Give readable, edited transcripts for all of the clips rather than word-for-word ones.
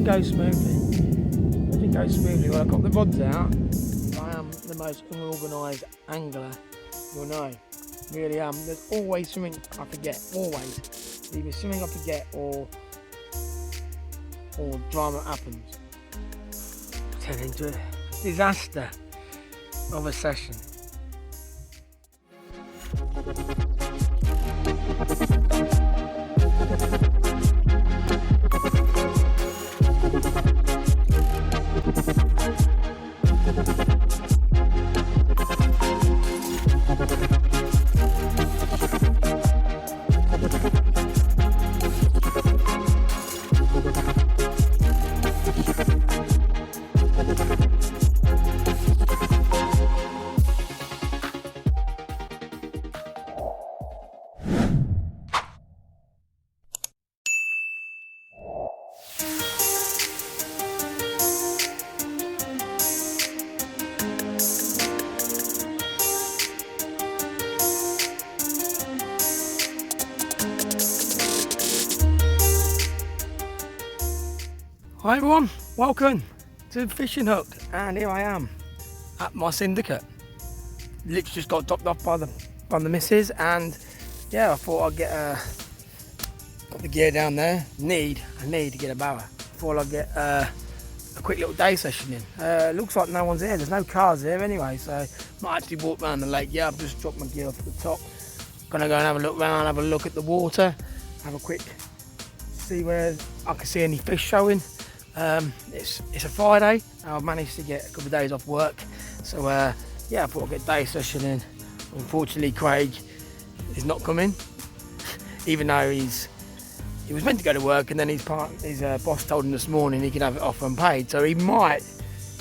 everything goes smoothly. Everything goes smoothly. When I got the rods out, I am the most unorganised angler you'll know. Really am. There's always something I forget. Always. Either something I forget or drama happens. Turn into a disaster of a session. Hi everyone, welcome to Fishing Hook, and here I am at my Syndicate. Literally just got dropped off by the missus, and yeah, I thought I'd got the gear down there. I need to get a barra. Thought I'd get a quick little day session in. Looks like no one's here. There's no cars here anyway, so I might actually walk around the lake. Yeah, I've just dropped my gear off at the top. Gonna go and have a look around, have a look at the water, have a quick see where I can see any fish showing. It's a Friday. I've managed to get a couple of days off work, so yeah, I thought I'd get a day session in. Unfortunately, Craig is not coming, even though he was meant to go to work, and then his boss told him this morning he could have it off unpaid. So he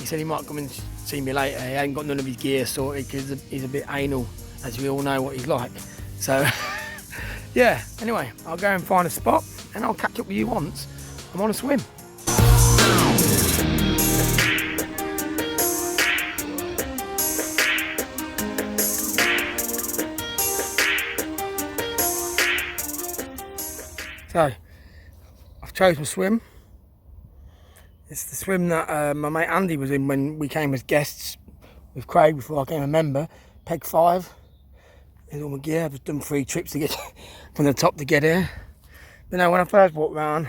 said he might come and see me later. He ain't got none of his gear sorted because he's a bit anal, as we all know what he's like. So yeah, anyway, I'll go and find a spot and I'll catch up with you once I'm on a swim. So, I've chosen a swim. It's the swim that my mate Andy was in when we came as guests with Craig before I became a member. Peg 5. Here's all my gear. I've just done 3 trips to get from the top to get here. But no, when I first walked round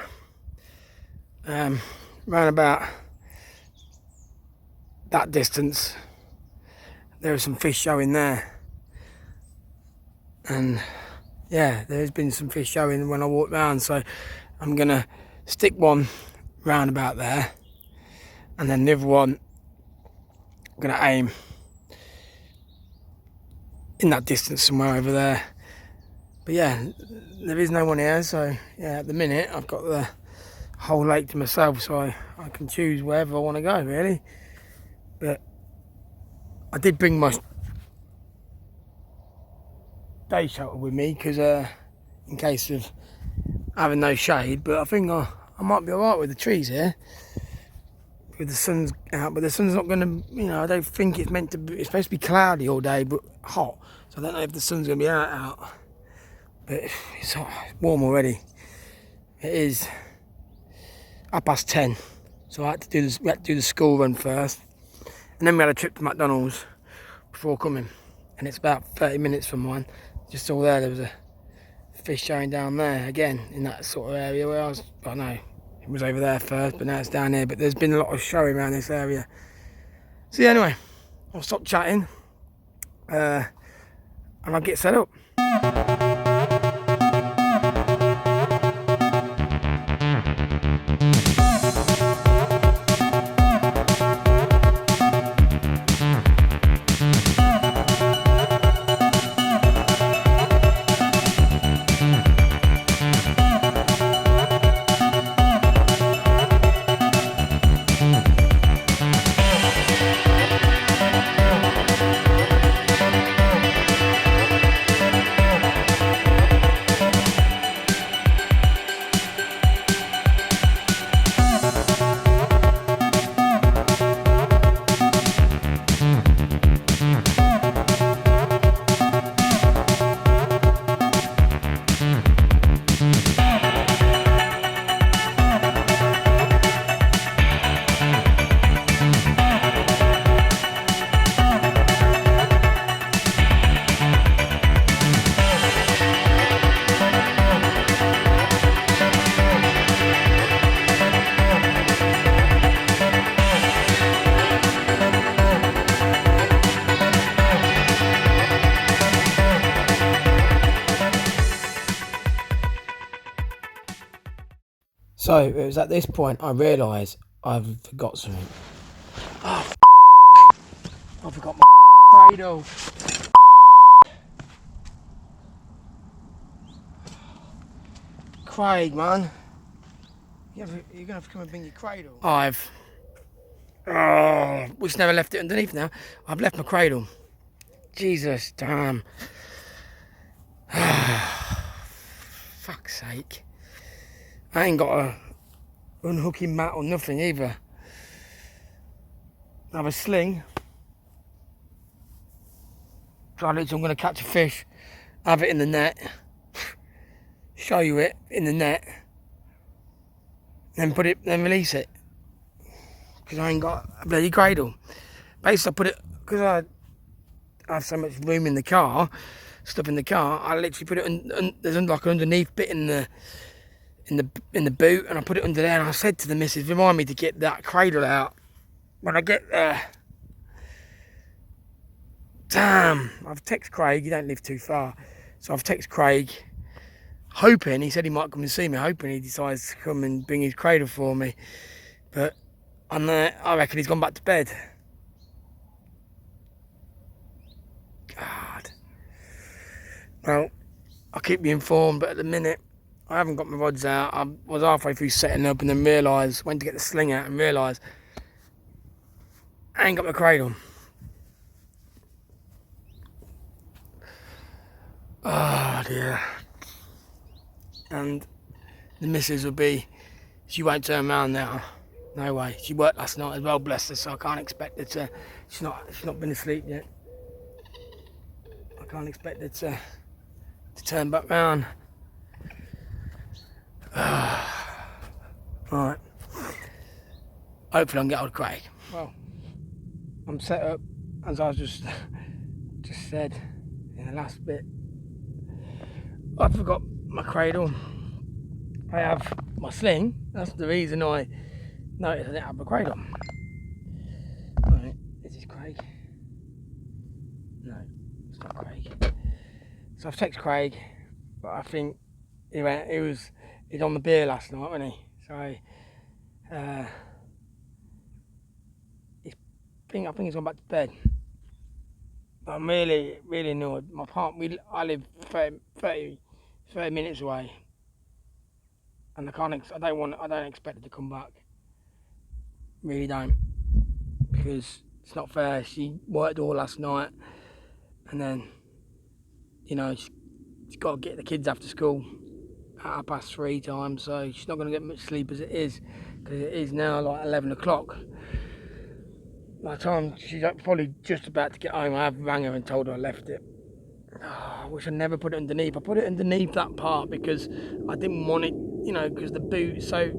about that distance, there was some fish showing there. And yeah, there's been some fish showing when I walk round, so I'm gonna stick one round about there, and then the other one I'm gonna aim in that distance somewhere over there. But yeah, there is no one here, so yeah, at the minute I've got the whole lake to myself, so I can choose wherever I want to go really. But I did bring my day shelter with me because in case of having no shade, but I think I might be alright with the trees here with the sun's out. But the sun's not going to, you know, I don't think it's meant to be. It's supposed to be cloudy all day but hot, so I don't know if the sun's going to be out. But it's hot, it's warm already. It is 10:30, so we had to do the school run first, and then we had a trip to McDonald's before coming, and it's about 30 minutes from mine. Just saw there was a fish showing down there again in that sort of area where I was. I know it was over there first, but now it's down here. But there's been a lot of showing around this area. So yeah, anyway, I'll stop chatting and I'll get set up. So it was at this point I realised I've forgot something. Oh, I forgot my cradle. Craig, man. You're going to have to come and bring your cradle. We just never left it underneath now. I've left my cradle. Jesus, damn. Fuck's sake. I ain't got a unhooking mat or nothing either. I have a sling. So I'm going to catch a fish, have it in the net, show you it in the net, then release it. Because I ain't got a bloody cradle. Basically, I put it, because I have so much room in the car, stuff in the car, I literally put it there's like an underneath bit in the boot, and I put it under there, and I said to the missus, remind me to get that cradle out when I get there. Damn, I've texted Craig, he don't live too far, so I've texted Craig, hoping, he said he might come and see me, hoping he decides to come and bring his cradle for me, but I reckon he's gone back to bed. God. Well, I'll keep you informed, but at the minute, I haven't got my rods out. I was halfway through setting up and then went to get the sling out and realised I ain't got my cradle. Oh dear. And the missus she won't turn around now. No way. She worked last night as well, bless her, so I can't expect her to, she's not been asleep yet. I can't expect her to turn back round. Right. Hopefully I can get hold of Craig. Well, I'm set up, as I just said in the last bit. I forgot my cradle. I have my sling. That's the reason I noticed I didn't have my cradle. Right, is this Craig? No, it's not Craig. So I've texted Craig, but I think he's on the beer last night, wasn't he? So I think he's gone back to bed. But I'm really, really annoyed. I live 30 minutes away, and I don't expect her to come back. Really don't, because it's not fair. She worked all last night, and then, she's got to get the kids after school at 3:30 time, so she's not going to get much sleep as it is, because it is now like 11 o'clock. By the time she's probably just about to get home, I have rang her and told her I left it. Oh, I wish I never put it underneath. I put it underneath that part because I didn't want it, because the boot, so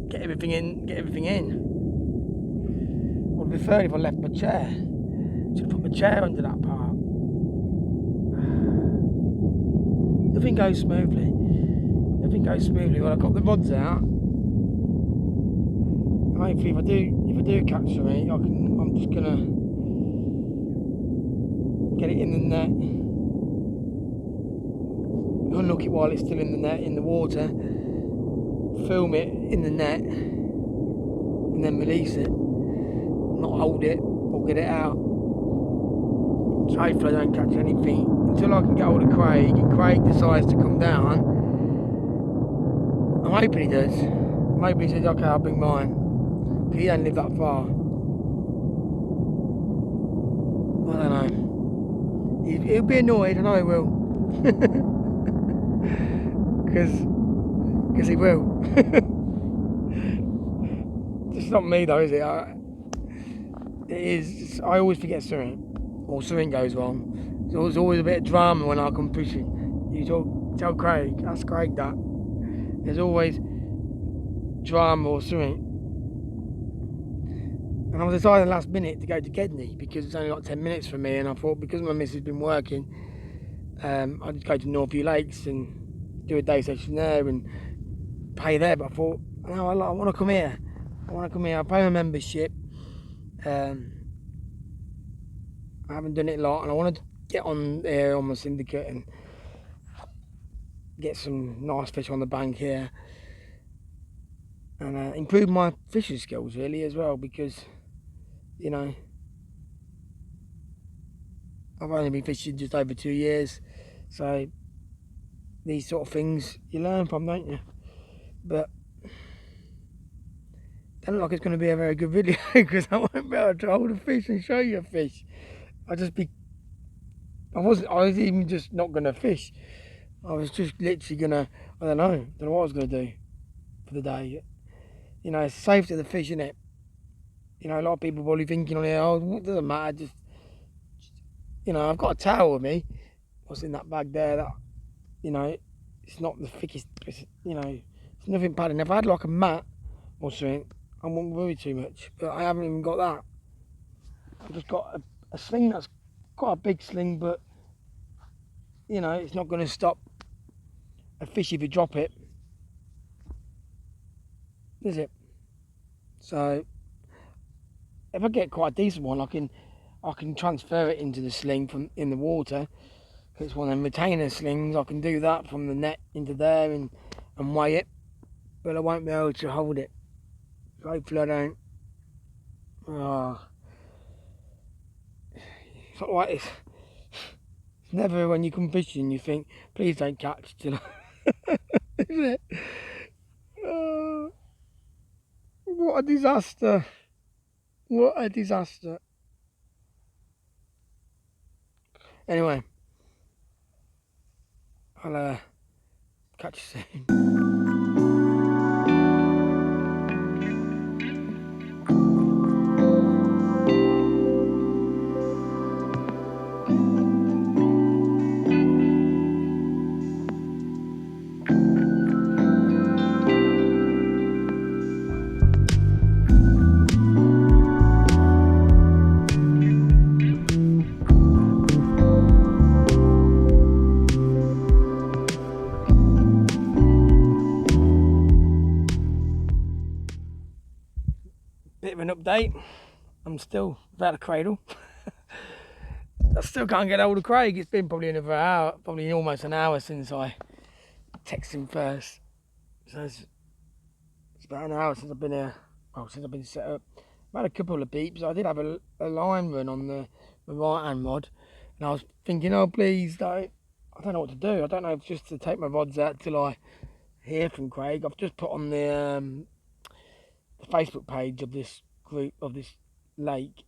get everything in. Would have preferred if I left my chair. Should have put my chair under that part. Nothing goes smoothly. Well, I got the rods out. Hopefully, if I do catch something, I'm just gonna get it in the net, unhook it while it's still in the net, in the water, film it in the net, and then release it. Not hold it or get it out. So hopefully I don't catch anything until I can get hold of Craig, and Craig decides to come down. I'm hoping he does. I'm hoping he says, okay, I'll bring mine. He don't live that far. I don't know. He'll be annoyed, I know he will. Because he will. It's not me though, is it? It is. I always forget something, or something goes wrong. There's always a bit of drama when I come fishing. You tell Craig, ask Craig that. There's always drama or something. And I was deciding last minute to go to Gedney because it's only like 10 minutes from me, and I thought because my missus has been working, I'd just go to Billingford Lakes and do a day session there and pay there. But I thought, no, I want to come here. I pay my membership. I haven't done it a lot, and I wanted to get on there on my Syndicate and get some nice fish on the bank here. and improve my fishing skills really as well, because you know I've only been fishing just over 2 years, so these sort of things you learn from, don't you? But don't look like it's going to be a very good video because I won't be able to hold a fish and show you a fish. I was even just not going to fish. I was just literally going to, I don't know what I was going to do for the day. You know, it's safe to the fish, isn't it? You know, a lot of people probably thinking on here, oh, it doesn't matter, just, you know, I've got a towel with me. What's in that bag there? That, you know, it's not the thickest, you know, it's nothing padding. If I had like a mat or something, I wouldn't worry too much, but I haven't even got that. I've just got a sling that's quite a big sling, but you know, it's not going to stop a fish if you drop it, is it? So if I get quite a decent one, I can transfer it into the sling from in the water. If it's one of them retainer slings, I can do that from the net into there and weigh it, but I won't be able to hold it. So hopefully I don't. Oh. It's not like it's never when you come fishing you think, please don't catch till isn't it? Oh, what a disaster. What a disaster. Anyway, I'll catch you soon. Bit of an update. I'm still without a cradle. I still can't get hold of Craig. It's been probably another hour, probably almost an hour since I texted him first. So it's about an hour since I've been here. Well, since I've been set up. I've had a couple of beeps. I did have a line run on the right hand rod, and I was thinking, oh please don't. I don't know what to do. I don't know if just to take my rods out till I hear from Craig. I've just put on the Facebook page of this group, of this lake,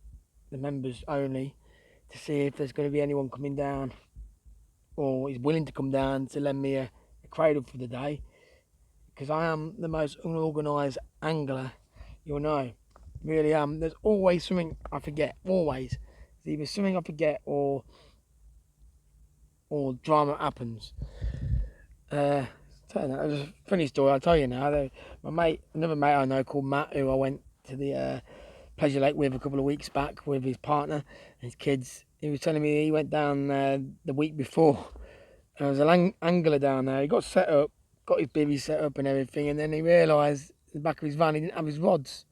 the members only, to see if there's going to be anyone coming down or is willing to come down to lend me a cradle for the day, because I am the most unorganised angler you'll know. Really am. There's always something I forget. Always. There's either something I forget or drama happens. There's a funny story I'll tell you now. My mate, another mate I know called Matt, who I went to the Pleasure Lake with a couple of weeks back with his partner and his kids. He was telling me he went down the week before. There was an angler down there. He got set up, got his bivvy set up and everything, and then he realised in the back of his van he didn't have his rods.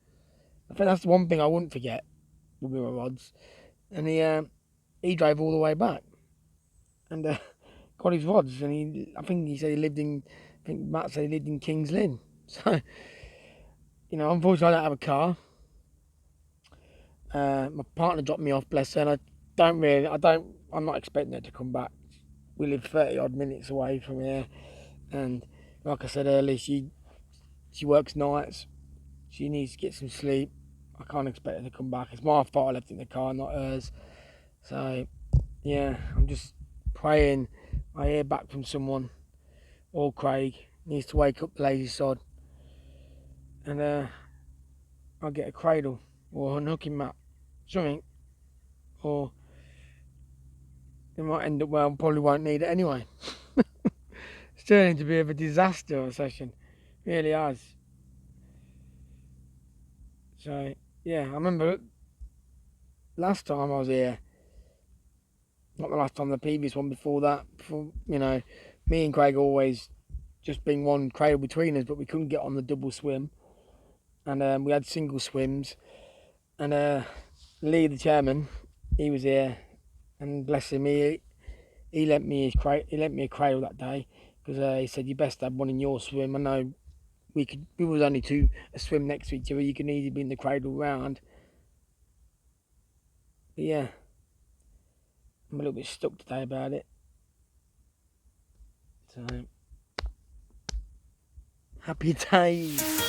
I think that's the one thing I wouldn't forget would be my rods. And he drove all the way back and got his rods. And I think he said he lived in. I think Matt said he lived in Kings Lynn. So, you know, unfortunately I don't have a car. My partner dropped me off, bless her, and I'm not expecting her to come back. We live 30 odd minutes away from here, and like I said earlier, she works nights. She needs to get some sleep. I can't expect her to come back. It's my fault I left it in the car, not hers. So, yeah, I'm just praying I hear back from someone. Or Craig needs to wake up the lazy sod, and I'll get a cradle or an hooking mat, something, or it might end up well. Probably won't need it anyway. It's turning to be a disaster session, really has. So yeah, I remember last time I was here, not the last time, the previous one before that. You know, me and Craig always just being one cradle between us, but we couldn't get on the double swim, and we had single swims. And Lee, the chairman, he was here, and bless him, he lent me a cradle that day, because he said you best have one in your swim. I know we was only two a swim next to each other. You can easily be in the cradle round. But yeah, I'm a little bit stuck today about it. So happy days.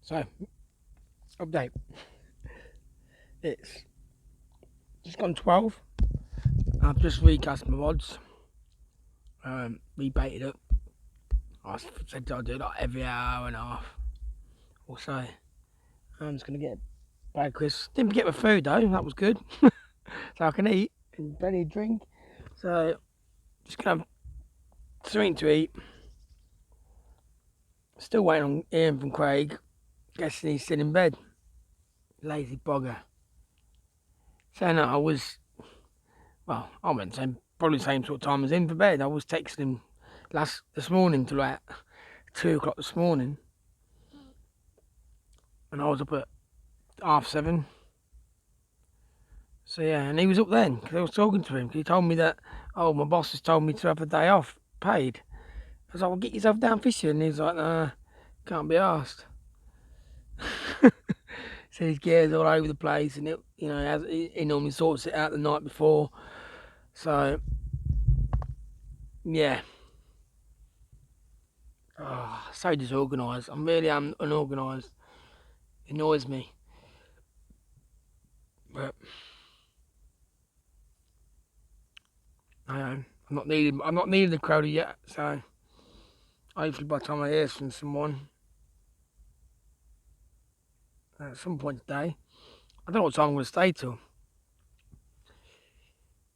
So, update. It's just gone 12. I've just recast my rods, rebaited it. I said I'd do it like every hour and a half or so. I'm just going to get a bag of crisps. Didn't forget my food though, that was good. So I can eat and plenty of drink. So, just going to have something to eat. Still waiting on hearing from Craig. Guessing he's still in bed. Lazy bugger. Saying that I was, well, I went saying probably the same sort of time as in for bed. I was texting him this morning till like 2 o'clock this morning. And I was up at 7:30. So yeah, and he was up then because I was talking to him. He told me that, oh, my boss has told me to have a day off, paid. I was like, well, get yourself down fishing. And he's like, nah, can't be asked. So his gear's all over the place, and he normally sorts it out the night before. So yeah, so disorganised. I'm really unorganised. It annoys me, but I am. I'm not needing the crowdie yet. So hopefully by the time I hear from someone at some point today, I don't know what time I'm going to stay till.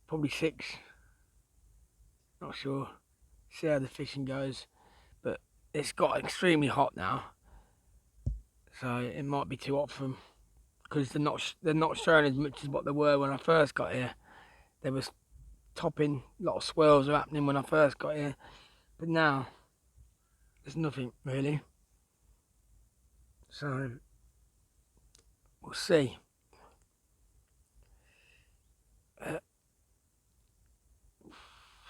Probably 6. Not sure. See how the fishing goes. But it's got extremely hot now. So it might be too hot for them. Because they're not showing as much as what they were when I first got here. There was topping, a lot of swirls were happening when I first got here. But now, there's nothing really. So, we'll see.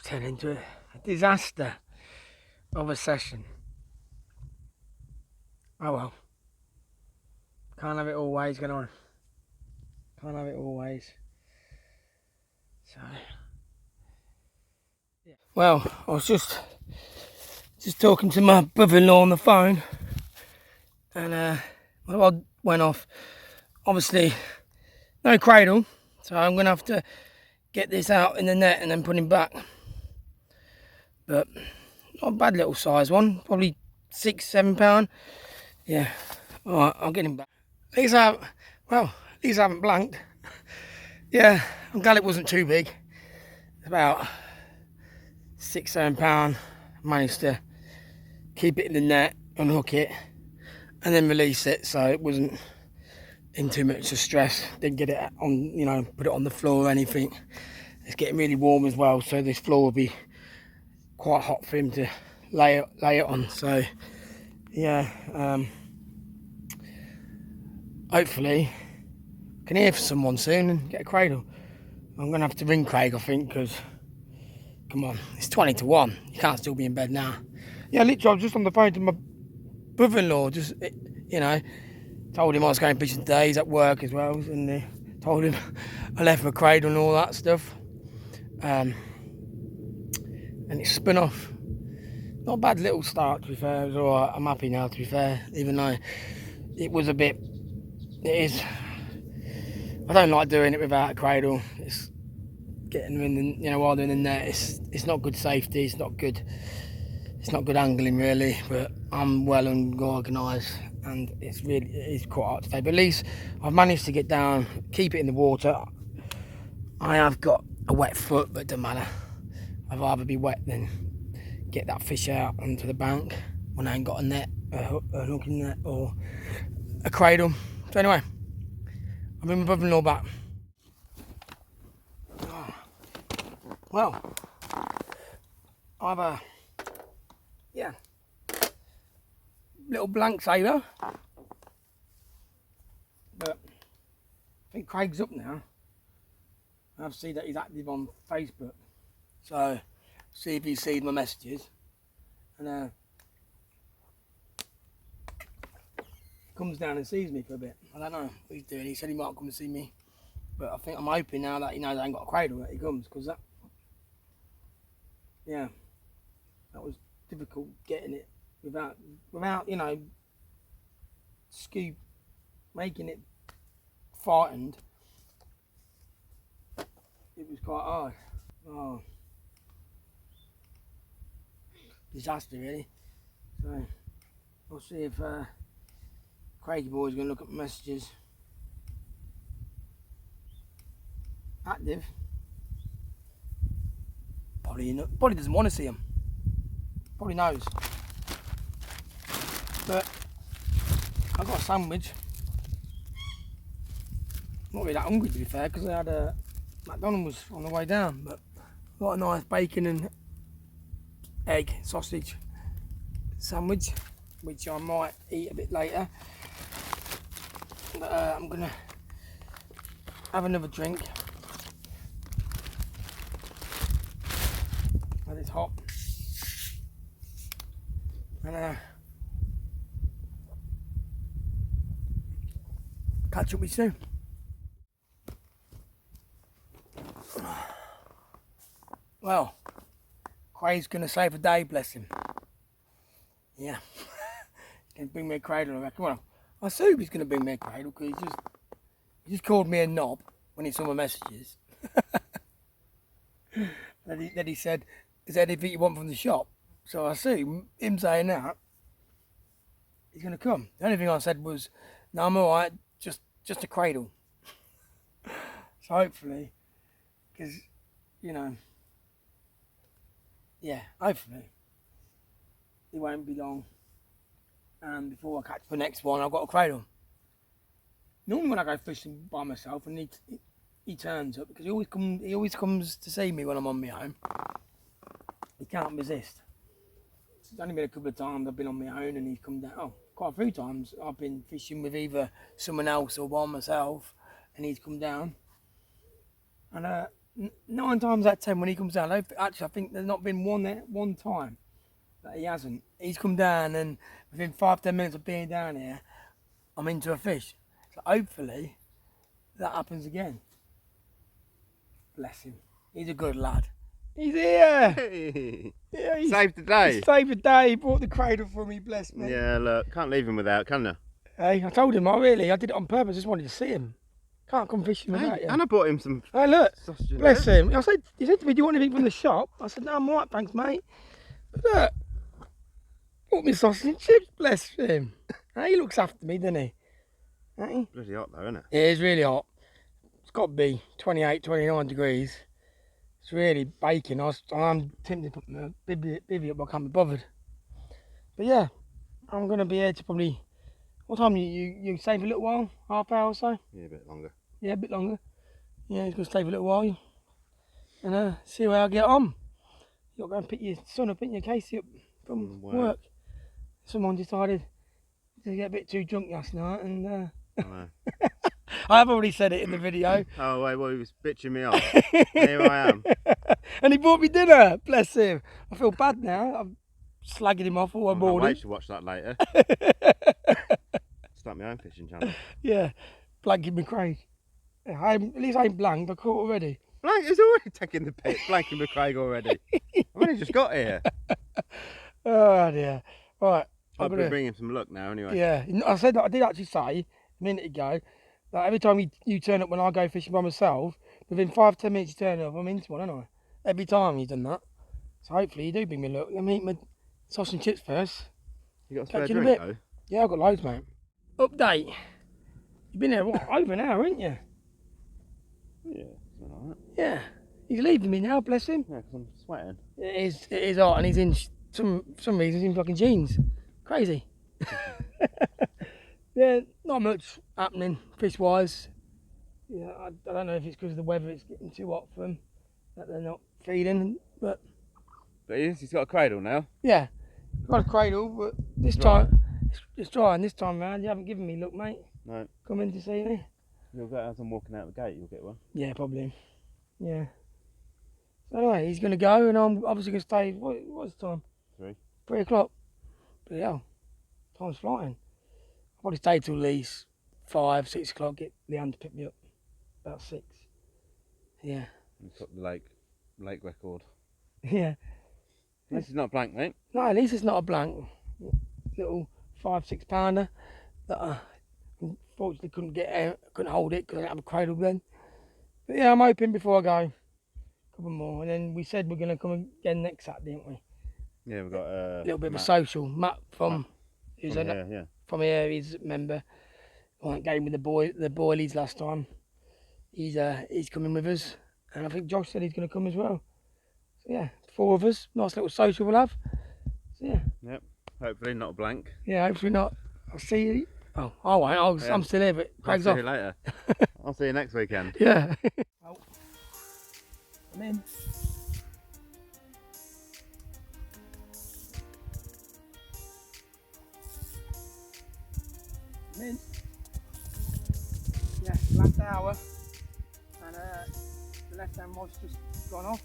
Turn into a disaster of a session. Oh well. Can't have it always, can I? Can't have it always. So, yeah. Well, I was just talking to my brother-in-law on the phone, and my rod went off. Obviously, no cradle, so I'm gonna have to get this out in the net and then put him back. But not a bad little size one, probably 6-7 pound. Yeah. All right, I'll get him back. These haven't blanked. Yeah, I'm glad it wasn't too big. It's about 6-7 pound. Managed to keep it in the net, unhook it, and then release it, so it wasn't in too much of stress. Didn't get it on, put it on the floor or anything. It's getting really warm as well, so this floor will be quite hot for him to lay it on. So yeah, hopefully I can hear from someone soon and get a cradle. I'm gonna have to ring Craig, I think, because come on, it's 20 to 1. You can't still be in bed now. Yeah, literally, I was just on the phone to my brother-in-law. Told him I was going fishing today. He's at work as well, and told him I left my cradle and all that stuff. And and it spun off. Not a bad little start, to be fair. It was alright. I'm happy now, to be fair, even though it was a bit. It is. I don't like doing it without a cradle. It's getting them in the, while they're in the net. It's not good safety. It's not good. It's not good angling really. But I'm well and organised, and it is quite hard today. But at least I've managed to get down, keep it in the water. I have got a wet foot, but it doesn't matter. I'd rather be wet than get that fish out onto the bank when I ain't got a net, a hooking net or a cradle. So anyway, I'll bring my brother-in-law back. Oh. Well, I've little blank sailor, but I think Craig's up now. I've seen that he's active on Facebook, so see if he sees my messages, and comes down and sees me for a bit. I don't know what he's doing. He said he might come and see me, but I think I'm hoping now that he knows I ain't got a cradle that he comes, because that was difficult getting it without scoop, making it frightened. It was quite hard. Oh, disaster really. So we'll see if Craigie boy's going to look at my messages. Active. Probably doesn't want to see them. Probably knows. But I got a sandwich. Not really that hungry, to be fair, because I had a McDonald's on the way down, but got a nice bacon and egg sausage sandwich, which I might eat a bit later. But I'm gonna have another drink. And it's hot. And catch up with you soon. Well, Craig's gonna save a day, bless him. Yeah. He's gonna bring me a cradle, I reckon. Well, I assume he's gonna bring me a cradle, because he just called me a knob when he saw my messages. Then he said, "Is there anything you want from the shop?" So I assume him saying that, he's gonna come. The only thing I said was, "No, I'm alright, just a cradle." So hopefully, because hopefully it won't be long, and before I catch the next one, I've got a cradle. Normally when I go fishing by myself and he turns up, because he always comes to see me when I'm on my own. He can't resist. It's only been a couple of times I've been on my own and he's come down. Oh, quite a few times I've been fishing with either someone else or by myself, and he's come down. And 9 times out of 10 when he comes down, actually I think there's not been one time that he hasn't. He's come down, and within 5-10 minutes of being down here, I'm into a fish. So hopefully that happens again. Bless him. He's a good lad. He's here. Hey. Yeah, Saved the day. He saved the day. He brought the cradle for me. Bless me. Yeah, look, can't leave him without, can you? Hey, I told him. I did it on purpose. Just wanted to see him. Can't come fishing without you. And I bought him some. Hey, look. Sausages. Bless him. He said to me, "Do you want anything from the shop?" I said, "No, I'm alright, thanks, mate." But look, bought me sausage and chips. Bless him. Hey, he looks after me, doesn't he? Hey? Bloody hot though, isn't it? It is really hot. It's got to be 28, 29 degrees. It's really baking. I'm tempted to put my bivvy up, but I can't be bothered. But yeah, I'm going to be here to probably... What time you stay for a little while? Half hour or so? Yeah, a bit longer. Yeah, a bit longer. Yeah, he's going to stay for a little while. And see where I get on. You've got to go and pick your son up, pick your Casey up from work. Someone decided to get a bit too drunk last night, and I have already said it in the video. Oh wait, well he was bitching me off. Here I am. And he bought me dinner, bless him. I feel bad now. I'm slagging him off all morning. I can't wait to watch that later. Start my own fishing channel. Yeah, blanking me Craig. At least I ain't blanked, I caught already. Blank is already taking the piss. Blanking with Craig already. I've only just got here. Oh dear. Right. I'll be bringing some luck now anyway. Yeah, I said that. I did actually say a minute ago that every time you turn up when I go fishing by myself, within 5-10 minutes you turn up, I'm into one, aren't I? Every time you've done that. So hopefully you do bring me luck. Let me eat my sausage and chips first. You got a spare Catch you in a drink bit. though? Yeah, I've got loads, mate. Update. You've been there, what, over an hour, ain't you? Yeah, something like that. Yeah. He's leaving me now, bless him. Yeah, because I'm sweating. It is hot, and he's in some reason he's in fucking jeans. Crazy. Yeah, not much happening fish wise. Yeah, I don't know if it's because of the weather, it's getting too hot for them that they're not feeding, but He's got a cradle now. yeah, got a cradle, but this Dry. time it's dry, and this time round you haven't given me luck, mate. No. Come in to see me. You'll get as I'm walking out the gate. You'll get one. Yeah, probably. Yeah. So anyway, he's going to go, and I'm obviously going to stay. What's the time? 3 o'clock. But yeah, time's flying. I'll probably stay till at least 5, 6 o'clock. Get Leanne to pick me up about 6. Yeah. You've got the lake record. Yeah. At least it's not blank, mate. No, at least it's not a blank. Little 5-6 pounder that I unfortunately couldn't hold it because I didn't have a cradle then. But yeah, I'm hoping before I go, a couple more. And then we said we're going to come again next Saturday, didn't we? Yeah, we've got a little bit of a social. Matt from here, from here, he's a member. On that game with the boilies last time. He's coming with us, and I think Josh said he's going to come as well. So yeah, 4 of us. Nice little social we'll have. So yeah. Yep. Hopefully not a blank. Yeah, hopefully not. I'll see you. Oh, I won't. I'm still here, but Craig's off. I'll see you later. I'll see you next weekend. Yeah. Oh. I'm in. I'm in. Yeah, last hour. And the left hand rod's just gone off.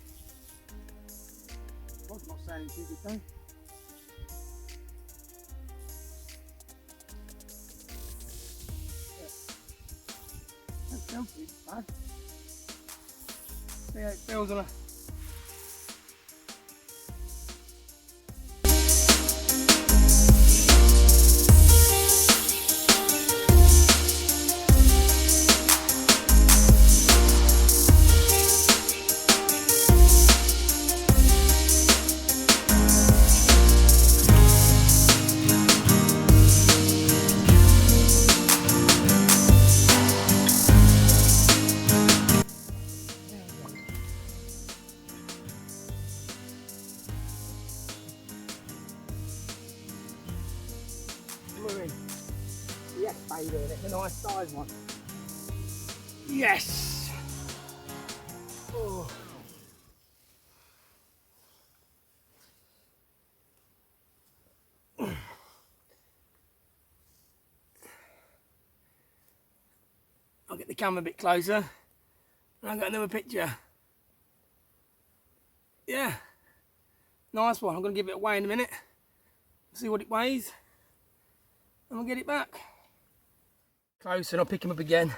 Rod's not sounding too good though. That's healthy, bad. See how it feels on a. Yes, baby, it's a nice size one. Yes! Oh. I'll get the camera a bit closer and I'll get another picture. Yeah, nice one. I'm going to give it a weigh in a minute, see what it weighs, and we'll get it back. Close and I'll pick him up again.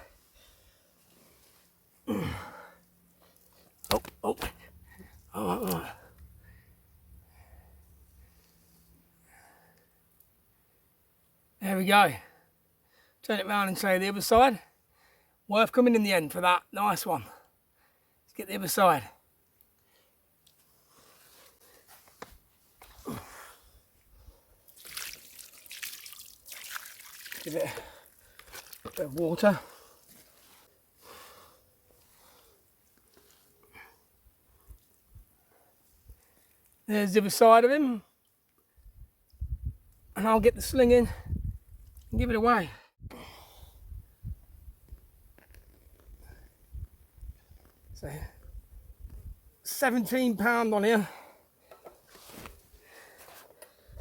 Oh. There we go. Turn it round and say the other side. Worth coming in the end for that. Nice one. Let's get the other side. Give it a bit of water. There's the other side of him. And I'll get the sling in and give it away. So, 17 pound on here.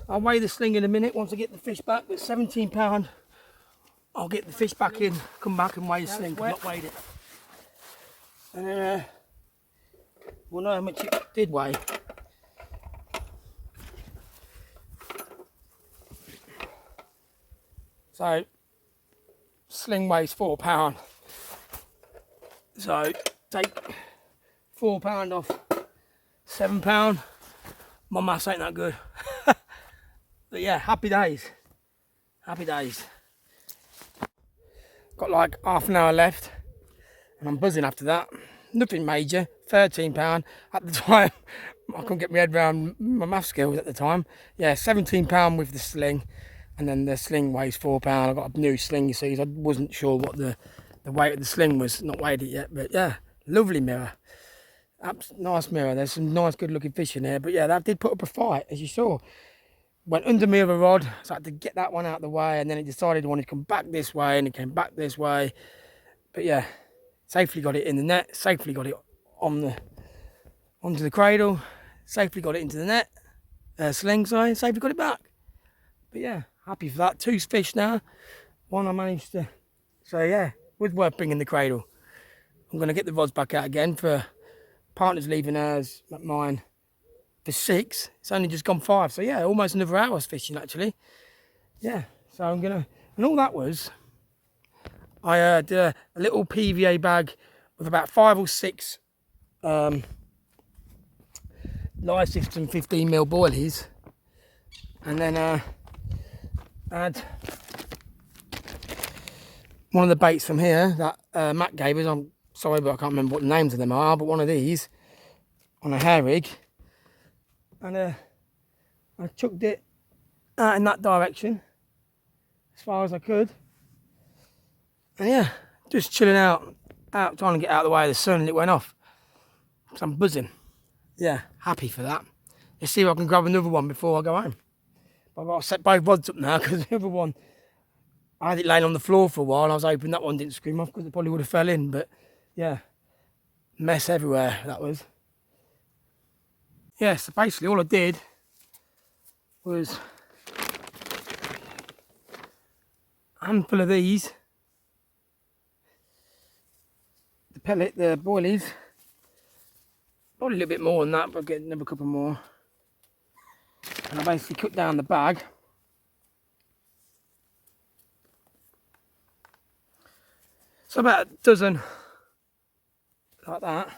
I'll weigh the sling in a minute once I get the fish back, but 17 pound. I'll get the fish back in, come back and weigh the sling, I've not weighed it. And then we'll know how much it did weigh. So, sling weighs £4. So, take £4 off £7. My maths ain't that good. But yeah, happy days. Happy days. Got like half an hour left and I'm buzzing after that. Nothing major, £13 at the time. I couldn't get my head around my math skills at the time. Yeah, £17 with the sling, and then the sling weighs £4. I got a new sling, you see, so I wasn't sure what the weight of the sling was. Not weighed it yet, but yeah, lovely mirror. Nice mirror. There's some nice, good looking fish in here. But yeah, that did put up a fight, as you saw. Went under me with a rod, so I had to get that one out of the way, and then it decided it wanted to come back this way, and it came back this way. But yeah, safely got it in the net, safely got it onto the cradle, safely got it into the net, sling, sorry, safely got it back. But yeah, happy for that. 2 fish now, one I managed to, so yeah, was worth bringing the cradle. I'm going to get the rods back out again for partner's leaving hers at mine for 6. It's only just gone 5, so yeah, almost another hour's fishing actually. Yeah, so I'm going to, and all that was, I did a little PVA bag with about 5 or 6 live system 15mm boilies, and then I had one of the baits from here that Matt gave us. I'm sorry, but I can't remember what the names of them are, but one of these on a hair rig, and I chucked it out in that direction as far as I could, and yeah, just chilling out trying to get out of the way of the sun, and it went off. So I'm buzzing. Yeah, happy for that. Let's see if I can grab another one before I go home. But I've got to set both rods up now, because the other one, I had it laying on the floor for a while, and I was hoping that one didn't scream off, because it probably would have fell in. But yeah, mess everywhere that was. Yeah, so basically all I did was a handful of these, the pellet, the boilies, probably a little bit more than that, but I'll get another couple more. And I basically cut down the bag. So about a dozen, like that.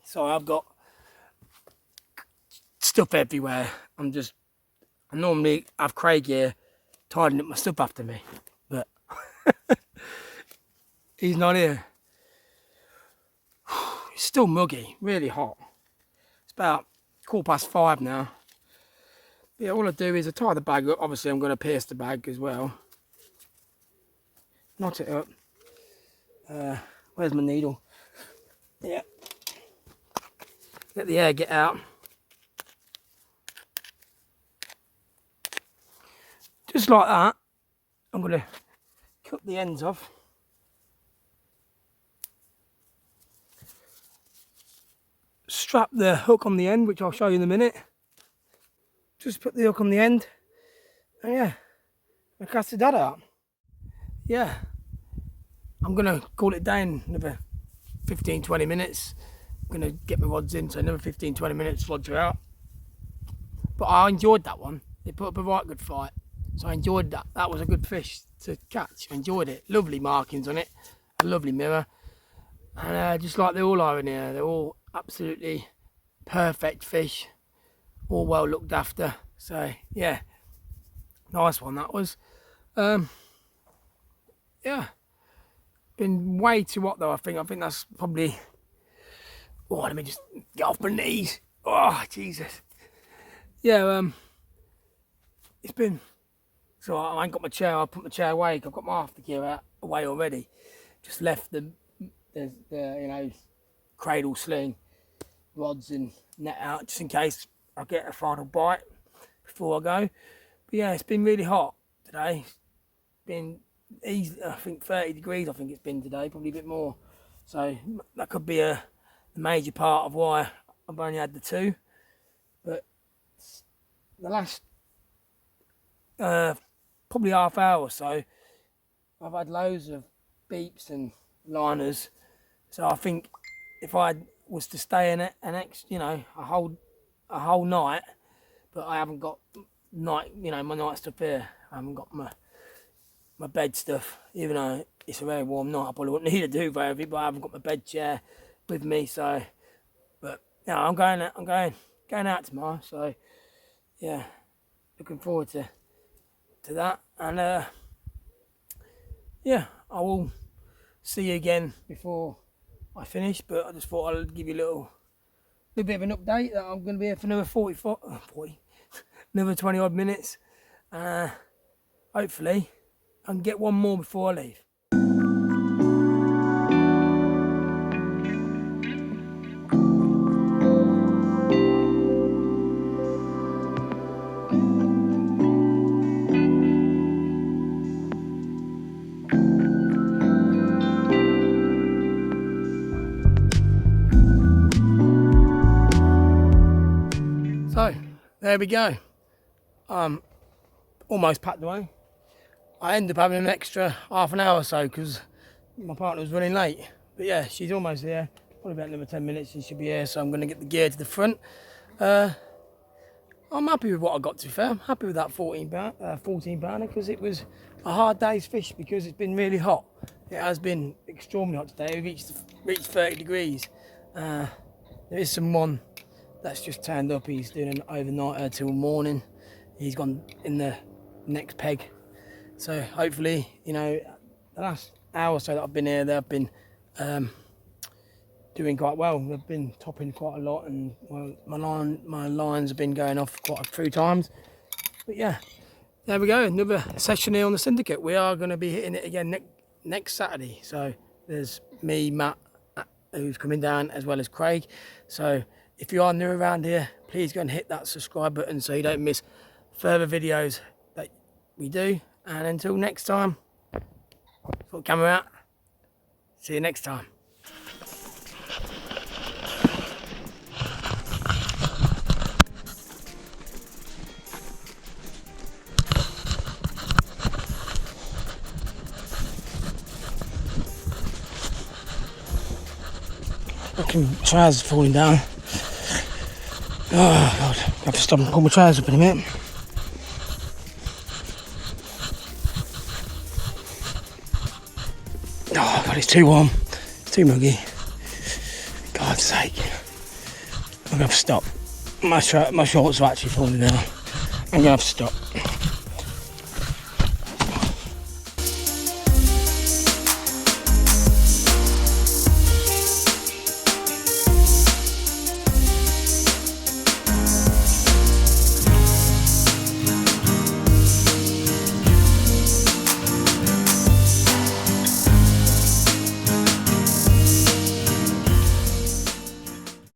So I've got stuff everywhere. I normally have Craig here tidying up my stuff after me, but he's not here. It's still muggy, really hot. It's about 5:15 now. But yeah, all I do is I tie the bag up. Obviously I'm going to pierce the bag as well. Knot it up. Where's my needle? Yeah. Let the air get out. Just like that. I'm going to cut the ends off. Strap the hook on the end, which I'll show you in a minute. Just put the hook on the end, and yeah, I cast the dad out. Yeah, I'm gonna call it down another 15-20 minutes. I'm gonna get my rods in, so another 15-20 minutes, rods are out. But I enjoyed that one. It put up a right good fight, so I enjoyed that. That was a good fish to catch. I enjoyed it. Lovely markings on it, a lovely mirror, and just like they all are in here, they're all absolutely perfect fish, all well looked after. So yeah, nice one that was. Yeah, been way too hot though. I think that's probably, oh, let me just get off my knees. Oh Jesus. Yeah, it's been, so I ain't got my chair. I put my chair away. I've got my aftergear away already. Just left the you know, cradle, sling, rods and net out, just in case I get a final bite before I go. But yeah, it's been really hot today. It's been easy, I think 30 degrees I think it's been today, probably a bit more. So that could be a major part of why I've only had the 2. But the last probably half hour or so, I've had loads of beeps and liners. So I think if I was to stay in it you know, a whole night, but I haven't got my night stuff here. I haven't got my bed stuff, even though it's a very warm night. I probably wouldn't need a duvet over it, but I haven't got my bed chair with me, so. But yeah, I'm going out tomorrow, so yeah, looking forward to that. And yeah, I will see you again before I finish. But I just thought I'd give you a little bit of an update that I'm going to be here for another 40, another 20 odd minutes. Hopefully, I can get one more before I leave. So, there we go. Almost packed away. I ended up having an extra half an hour or so because my partner was running late. But yeah, she's almost there. Probably about another 10 minutes she should be here, so I'm going to get the gear to the front. I'm happy with what I got, to be fair. I'm happy with that 14 pounder because it was a hard day's fish because it's been really hot. It has been extremely hot today. We reached 30 degrees. There is someone that's just turned up. He's doing an overnighter till morning. He's gone in the next peg. So hopefully, you know, the last hour or so that I've been here, they've been doing quite well. They've been topping quite a lot, and my lines have been going off quite a few times. But yeah, there we go. Another session here on the Syndicate. We are going to be hitting it again next Saturday. So there's me, Matt, who's coming down, as well as Craig. So if you are new around here, please go and hit that subscribe button so you don't miss further videos that we do. And until next time, put the camera out. See you next time. Fucking trousers falling down. Oh god, I have to stop and pull my trousers up in a minute. Oh god, it's too warm. It's too muggy. God's sake. I'm gonna have to stop. My shorts are actually falling down. I'm gonna have to stop.